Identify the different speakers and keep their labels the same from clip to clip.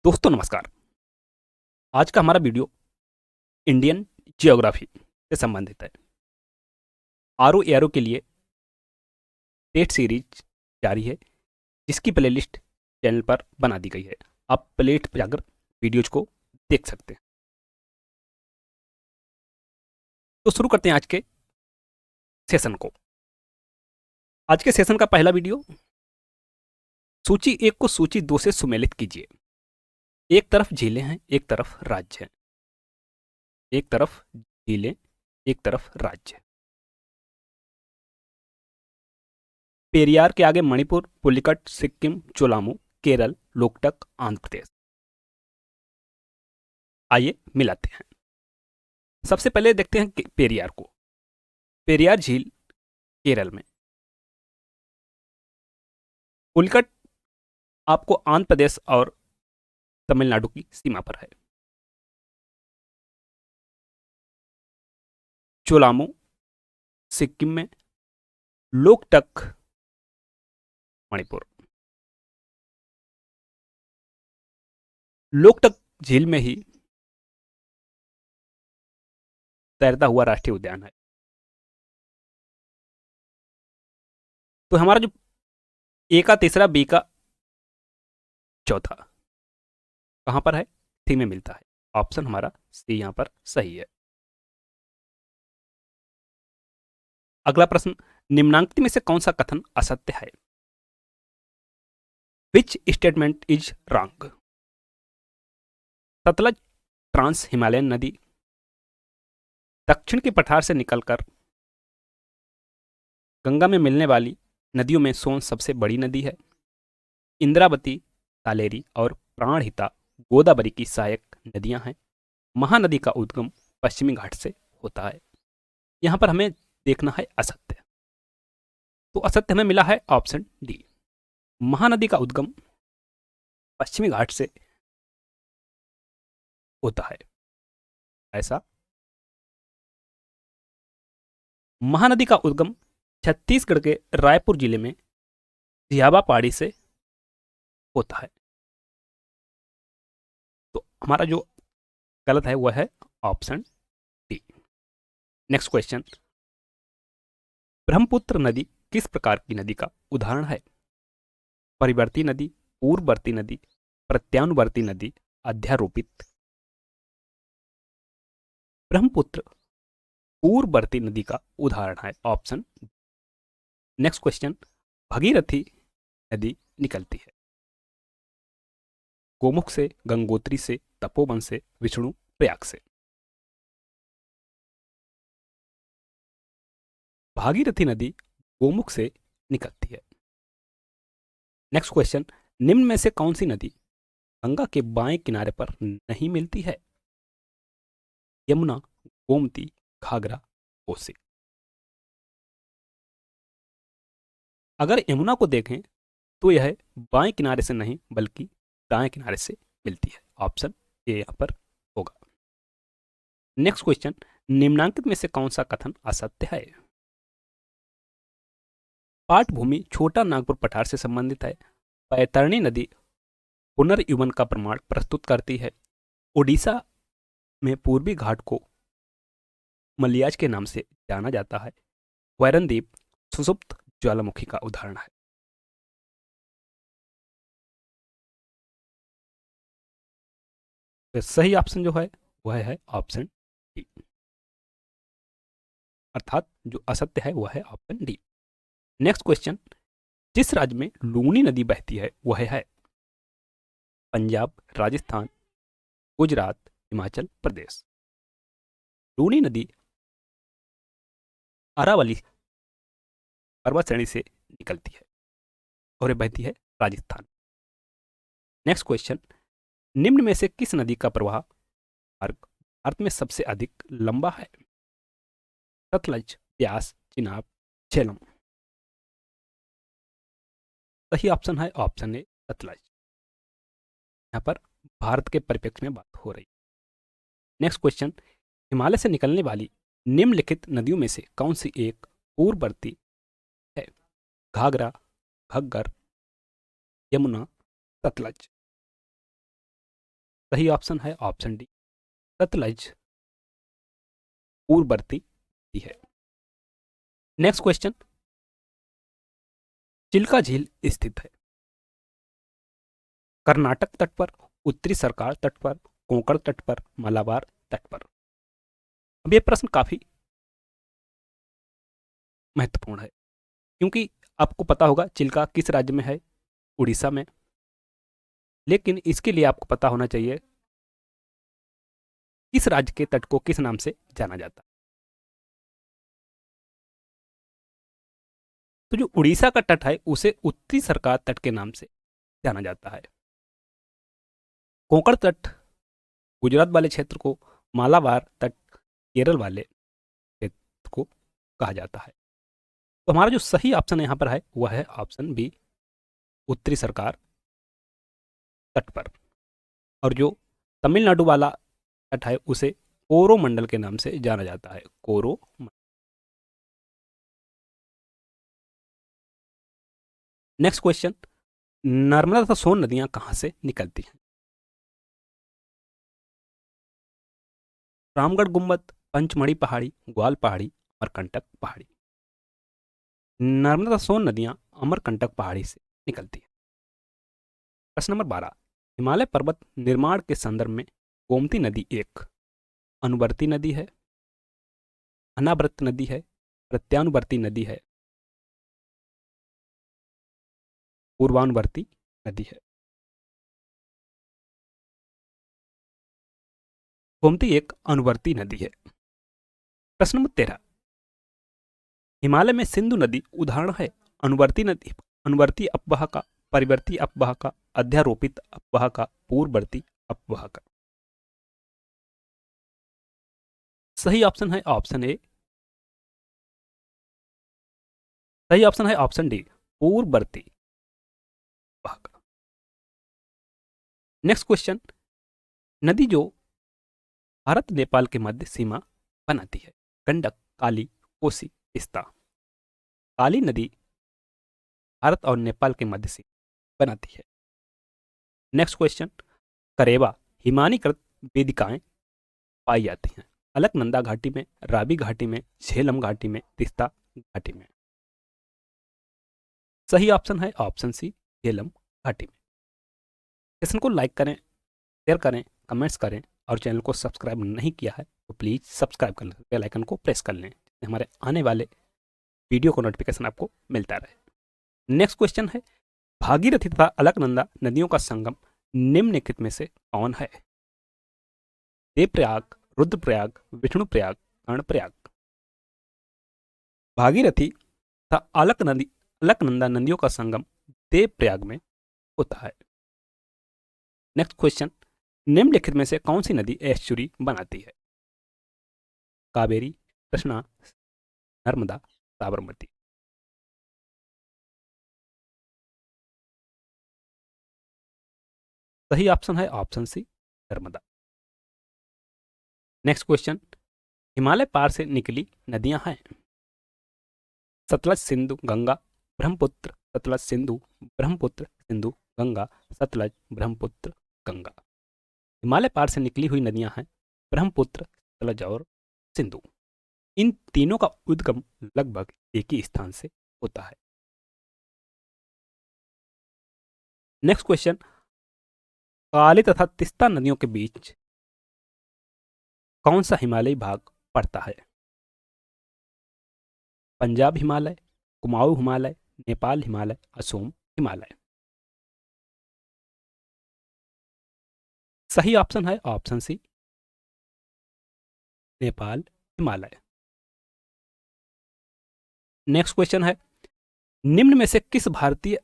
Speaker 1: दोस्तों नमस्कार। आज का हमारा वीडियो इंडियन जियोग्राफी से संबंधित है। आर ओ एरो के लिए टेस्ट सीरीज जारी है, जिसकी प्लेलिस्ट चैनल पर बना दी गई है। आप प्लेट पर जाकर वीडियोज को देख सकते हैं। तो शुरू करते हैं आज के सेशन को। आज के सेशन का पहला वीडियो, सूची 1 को सूची 2 से सुमेलित कीजिए। एक तरफ झीलें हैं, एक तरफ राज्य है। एक तरफ झीलें, एक तरफ राज्य है। पेरियार के आगे मणिपुर, पुलिकट, सिक्किम, चोलामू, केरल, लोकटक, आंध्र प्रदेश। आइए मिलाते हैं। सबसे पहले देखते हैं पेरियार को। पेरियार झील केरल में, पुलिकट आपको आंध्र प्रदेश और तमिलनाडु की सीमा पर है। चोलामू सिक्किम में, लोकटक मणिपुर। लोकटक झील में ही तैरता हुआ राष्ट्रीय उद्यान है। तो हमारा जो ए का तीसरा, बी का चौथा कहां पर है? सी में मिलता है। ऑप्शन हमारा सी यहां पर सही है। अगला प्रश्न, निम्नांकित में से कौन सा कथन असत्य है? Which statement is wrong? Sutlej trans Himalayan नदी दक्षिण के पठार से निकलकर गंगा में मिलने वाली नदियों में सोन सबसे बड़ी नदी है। इंद्रावती, कालेरी और प्राणहिता गोदावरी की सहायक नदियां हैं। महानदी का उद्गम पश्चिमी घाट से होता है। यहां पर हमें देखना है असत्य। तो असत्य हमें मिला है ऑप्शन डी, महानदी का उद्गम पश्चिमी घाट से होता है। ऐसा महानदी का उद्गम छत्तीसगढ़ के रायपुर जिले में जियाबा पहाड़ी से होता है। तो हमारा जो गलत है वह है option D. Next question, Brahmaputra नदी किस प्रकार की नदी का उदाहरण है? परिवर्ती नदी, पूर्ववर्ती नदी, प्रत्यानुवर्ती नदी, अध्यारोपित। ब्रह्मपुत्र पूर्ववर्ती नदी का उदाहरण है, ऑप्शन। नेक्स्ट क्वेश्चन, भगीरथी नदी निकलती है गोमुख से, गंगोत्री से, तपोवन से, विष्णु प्रयाग से। भागीरथी नदी गोमुख से निकलती है। नेक्स्ट क्वेश्चन, निम्न में से कौन सी नदी गंगा के बाएं किनारे पर नहीं मिलती है? यमुना, गोमती, घाघरा, कोसी। अगर यमुना को देखें तो यह बाएं किनारे से नहीं बल्कि दाएं किनारे से मिलती है। ऑप्शन ए यहां पर होगा। नेक्स्ट क्वेश्चन, निम्नांकित में से कौन सा कथन असत्य है? पाटभूमि छोटा नागपुर पठार से संबंधित है। बैतरणी नदी पुनर्युवन का प्रमाण प्रस्तुत करती है। ओडिशा में पूर्वी घाट को मलियाज के नाम से जाना जाता है। वैरन द्वीप सुषुप्त ज्वालामुखी का उदाहरण है। तो सही ऑप्शन जो है वह है ऑप्शन डी, अर्थात जो असत्य है वह है ऑप्शन डी। नेक्स्ट क्वेश्चन, जिस राज्य में लूनी नदी बहती है वह है पंजाब, राजस्थान, गुजरात, हिमाचल प्रदेश। लूनी नदी अरावली पर्वत श्रेणी से निकलती है और ये बहती है राजस्थान। नेक्स्ट क्वेश्चन, निम्न में से किस नदी का प्रवाह भारत में सबसे अधिक लंबा है? सतलज, ब्यास, चिनाब, झेलम। सही ऑप्शन है ऑप्शन ए, सतलज। यहां पर भारत के परिप्रेक्ष्य में बात हो रही। नेक्स्ट क्वेश्चन, हिमालय से निकलने वाली निम्नलिखित नदियों में से कौन सी एक पूर्ववर्ती है? घाघरा, घग्गर, यमुना, सतलज। सही ऑप्शन है ऑप्शन डी, सतलज पूर्ववर्ती है। नेक्स्ट क्वेश्चन, चिल्का झील स्थित है कर्नाटक तट पर, उत्तरी सरकार तट पर, कोंकण तट पर, मलाबार तट पर। अब यह प्रश्न काफी महत्वपूर्ण है क्योंकि आपको पता होगा चिल्का किस राज्य में है, उड़ीसा में। लेकिन इसके लिए आपको पता होना चाहिए किस राज्य के तट को किस नाम से जाना जाता है। तो जो उड़ीसा का तट है उसे उत्तरी सरकार तट के नाम से जाना जाता है। कोंकण तट गुजरात वाले क्षेत्र को, मालाबार तट केरल वाले क्षेत्र को कहा जाता है। तो हमारा जो सही ऑप्शन यहां पर है वह है ऑप्शन बी, उत्तरी सरकार तट पर। और जो तमिलनाडु वाला तट है उसे कोरोमंडल के नाम से जाना जाता है, कोरोमंडल। नेक्स्ट क्वेश्चन, नर्मदा तथा सोन नदियां कहां से निकलती हैं? रामगढ़ गुम्बद, पंचमढ़ी पहाड़ी, ग्वाल पहाड़ी, अमरकंटक पहाड़ी। नर्मदा तथा सोन नदियां अमरकंटक पहाड़ी से निकलती हैं। प्रश्न नंबर 12, हिमालय पर्वत निर्माण के संदर्भ में गोमती नदी एक अनुवर्ती नदी है, अनावृत नदी है, प्रत्यानुवर्ती नदी है, पूर्वानुवर्ती नदी है? गोमती एक अनुवर्ती नदी है। प्रश्न नंबर 13, हिमालय में सिंधु नदी उदाहरण है अनुवर्ती नदी, अनुवर्ती अपवाह का, परिवर्ती अपवाह का, अध्यारोपित अपवाह का, पूर्ववर्ती अपवाह का? सही ऑप्शन है ऑप्शन ए, सही ऑप्शन है ऑप्शन डी, पूर्ववर्ती अपवाह का। नेक्स्ट क्वेश्चन, नदी जो भारत नेपाल के मध्य सीमा बनाती है, गंडक, काली, कोसी, तीस्ता। काली नदी भारत और नेपाल के मध्य सीमा बनाती है। नेक्स्ट क्वेश्चन, करेवा हिमानीकृत वेदिकाएं पाई जाती हैं अलकनंदा घाटी में, रावी घाटी में, झेलम घाटी में, तीस्ता घाटी में? सही ऑप्शन है ऑप्शन सी, झेलम घाटी में। सेशन को लाइक करें, शेयर करें, कमेंट्स करें और चैनल को सब्सक्राइब नहीं किया है तो प्लीज़ सब्सक्राइब कर लें, बेल आइकन को प्रेस कर लें जिससे हमारे आने वाले वीडियो को नोटिफिकेशन आपको मिलता रहे। नेक्स्ट क्वेश्चन है, भागीरथी तथा अलकनंदा नदियों का संगम निम्नलिखित में से कौन है? देवप्रयाग, रुद्रप्रयाग, विष्णुप्रयाग, कर्णप्रयाग। भागीरथी तथा अलकनंदा नदियों का संगम देवप्रयाग में होता है। नेक्स्ट क्वेश्चन, निम्नलिखित में से कौन सी नदी एस्चुरी बनाती है? कावेरी, कृष्णा, नर्मदा, साबरमती? सही ऑप्शन है option C, Narmada. Next question, Himalaya पार से निकली नदियां हैं सतलज, सिंधु, गंगा, ब्रह्मपुत्र, सतलज, सिंधु, ब्रह्मपुत्र, सिंधु, गंगा, सतलज, ब्रह्मपुत्र, गंगा। हिमालय पार से निकली हुई नदियां हैं ब्रह्मपुत्र, सतलज और सिंधु। इन तीनों का उद्गम लगभग एक ही स्थान से होता है। नेक्स्ट क्वेश्चन, काली तथा तीस्ता नदियों के बीच कौन सा हिमालयी भाग पड़ता है? पंजाब हिमालय, कुमाऊं हिमालय, नेपाल हिमालय, असोम हिमालय? सही ऑप्शन है option C, Nepal Himalaya. Next question है, निम्न में से किस भारतीय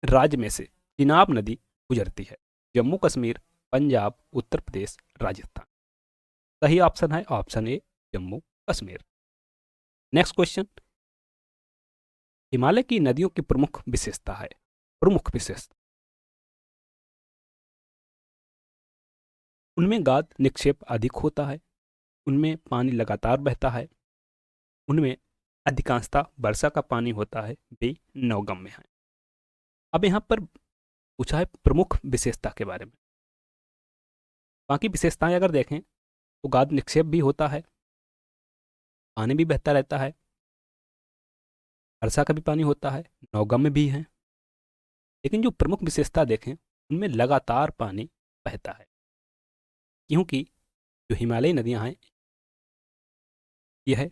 Speaker 1: राज्य में से चिनाब नदी गुजरती है? जम्मू कश्मीर, पंजाब, उत्तर प्रदेश, राजस्थान? सही ऑप्शन है option A, Jammu Kashmir. Next question, Himalaya की नदियों की प्रमुख विशेषता है, प्रमुख विशेषता। उनमें गाद निक्षेप अधिक होता है, उनमें पानी लगातार बहता है, उनमें अधिकांशतः वर्षा का पानी होता है, वे नौगम्य है। अब यहाँ पर पूछा है प्रमुख विशेषता के बारे में। बाकी विशेषताएं अगर देखें तो गाद निक्षेप भी होता है, पानी भी बहता रहता है, वर्षा का भी पानी होता है, नौगम्य भी है। लेकिन जो प्रमुख विशेषता देखें उनमें लगातार पानी बहता है, क्योंकि जो हिमालयी नदियां हैं यह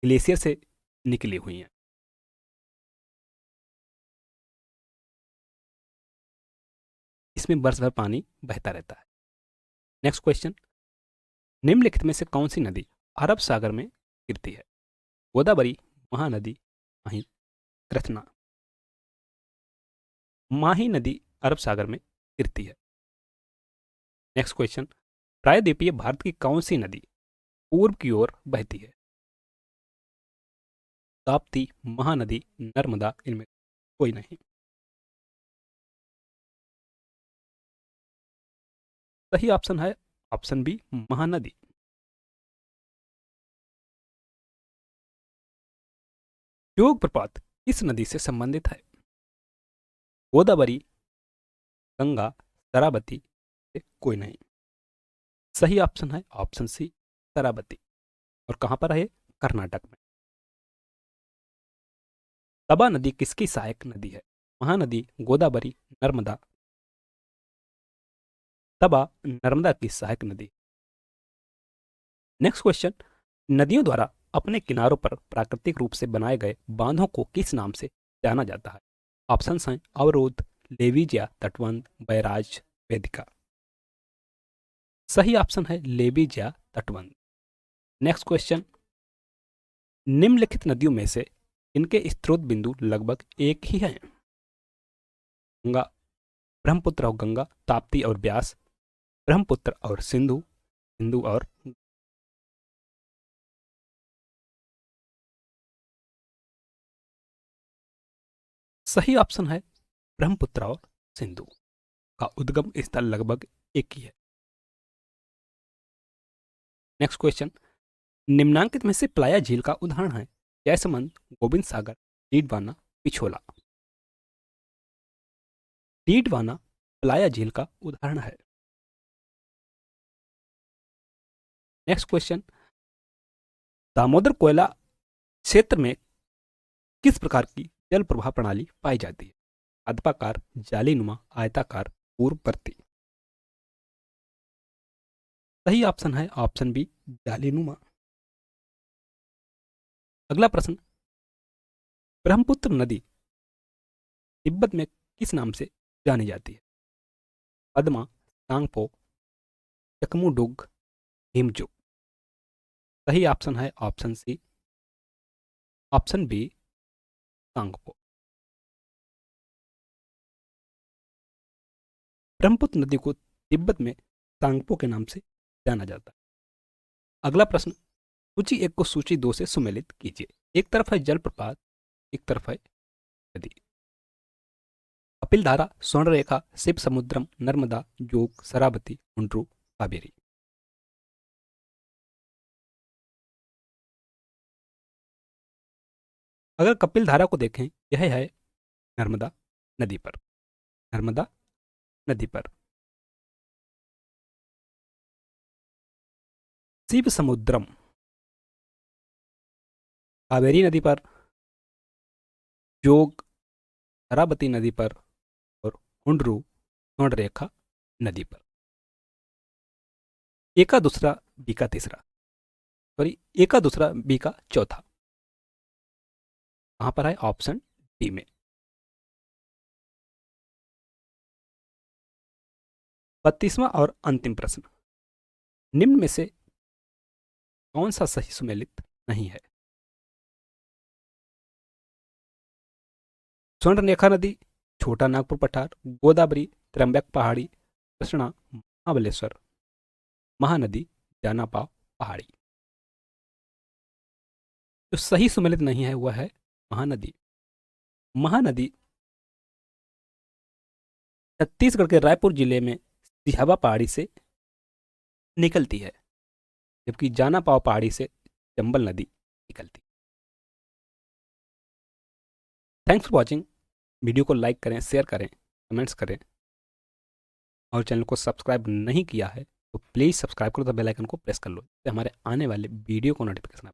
Speaker 1: ग्लेशियर से निकली हुई हैं। इसमें वर्ष भर पानी बहता रहता है। नेक्स्ट क्वेश्चन, निम्नलिखित में से कौन सी नदी अरब सागर में गिरती है? गोदावरी, महानदी, माही, कृष्णा। माही नदी अरब सागर में गिरती है। नेक्स्ट क्वेश्चन, प्रायद्वीपीय भारत की कौन सी नदी पूर्व की ओर बहती है? ताप्ती, महानदी, नर्मदा, इनमें कोई नहीं। सही ऑप्शन है ऑप्शन बी, महानदी। योग प्रपात किस नदी से संबंधित है? गोदावरी, गंगा, शरावती, से कोई नहीं। सही ऑप्शन है ऑप्शन सी, शरावती। और कहां पर है? कर्नाटक में। तबा नदी किसकी सहायक नदी है? महानदी, गोदावरी, नर्मदा। तबा नर्मदा की सहायक नदी। नेक्स्ट क्वेश्चन, नदियों द्वारा अपने किनारों पर प्राकृतिक रूप से बनाए गए बांधों को किस नाम से जाना जाता है? ऑप्शंस हैं अवरोध, लेविजिया, तटबंध, बैराज, वेदिका। सही ऑप्शन है लेविजिया, तटबंध। नेक्स्ट क्वेश्चन, निम्नलिखित नदियों में से इनके स्रोत बिंदु लगभग एक ही हैं? गंगा, ब्रह्मपुत्र और गंगा, ताप्ती और ब्यास, ब्रह्मपुत्र और सिंधु, सिंधु और। सही ऑप्शन है ब्रह्मपुत्र और सिंधु का उद्गम स्थल लगभग एक ही है। नेक्स्ट क्वेश्चन, निम्नांकित में से प्लाया झील का उदाहरण है? जयसमंद, गोविंद सागर, डीडवाना, पिछोला। डीडवाना प्लाया झील का उदाहरण है। नेक्स्ट क्वेश्चन, दामोदर कोयला क्षेत्र में किस प्रकार की जल प्रवाह प्रणाली पाई जाती है? अद्पाकार, जालीनुमा, आयताकार, पूर्ववर्ती। सही ऑप्शन है ऑप्शन बी, जालीनुमा। अगला प्रश्न, ब्रह्मपुत्र नदी तिब्बत में किस नाम से जानी जाती है? पद्मा, सांगपो, चकमुडुग, हिमजू। सही ऑप्शन है option C, option B, Tsangpo. Brahmaputra नदी को तिब्बत में सांगपो के नाम से जाना जाता है। अगला प्रश्न, सूची एक को सूची दो से सुमेलित कीजिए। एक तरफ है जलप्रपात, एक तरफ है नदी। कपिलधारा, स्वर्णरेखा, शिव समुद्रम, नर्मदा, जोग, शरावती, हुंड्रू, कावेरी। अगर कपिलधारा को देखें, यह है नर्मदा नदी पर, नर्मदा नदी पर। शिव समुद्रम कावेरी नदी पर, जोग शरावती नदी पर, और हुंड्रू स्वर्णरेखा नदी पर। ए का दूसरा, बी का तीसरा, सॉरी, ए का दूसरा, बी का चौथा। कहां पर है? ऑप्शन डी में। 32वां और अंतिम प्रश्न, निम्न में से कौन सा सही सुमेलित नहीं है? स्वर्णरेखा नदी, छोटा नागपुर पठार, गोदावरी, त्र्यंबक पहाड़ी, कृष्णा, महाबलेश्वर, महानदी, जानापा पहाड़ी। जो सही सुमेलित नहीं है वह है महानदी। महानदी छत्तीसगढ़ के रायपुर जिले में सिहावा पहाड़ी से निकलती है, जबकि जानापाव पहाड़ी से चंबल नदी निकलती है। Thanks for watching. वीडियो को लाइक करें, शेयर करें, कमेंट्स करें। और चैनल को सब्सक्राइब नहीं किया है तो प्लीज़ सब्सक्राइब करो, तो बेल आइकन को प्रेस कर लो, तो हमारे आने वाले वीडियो को नोटिफिकेशन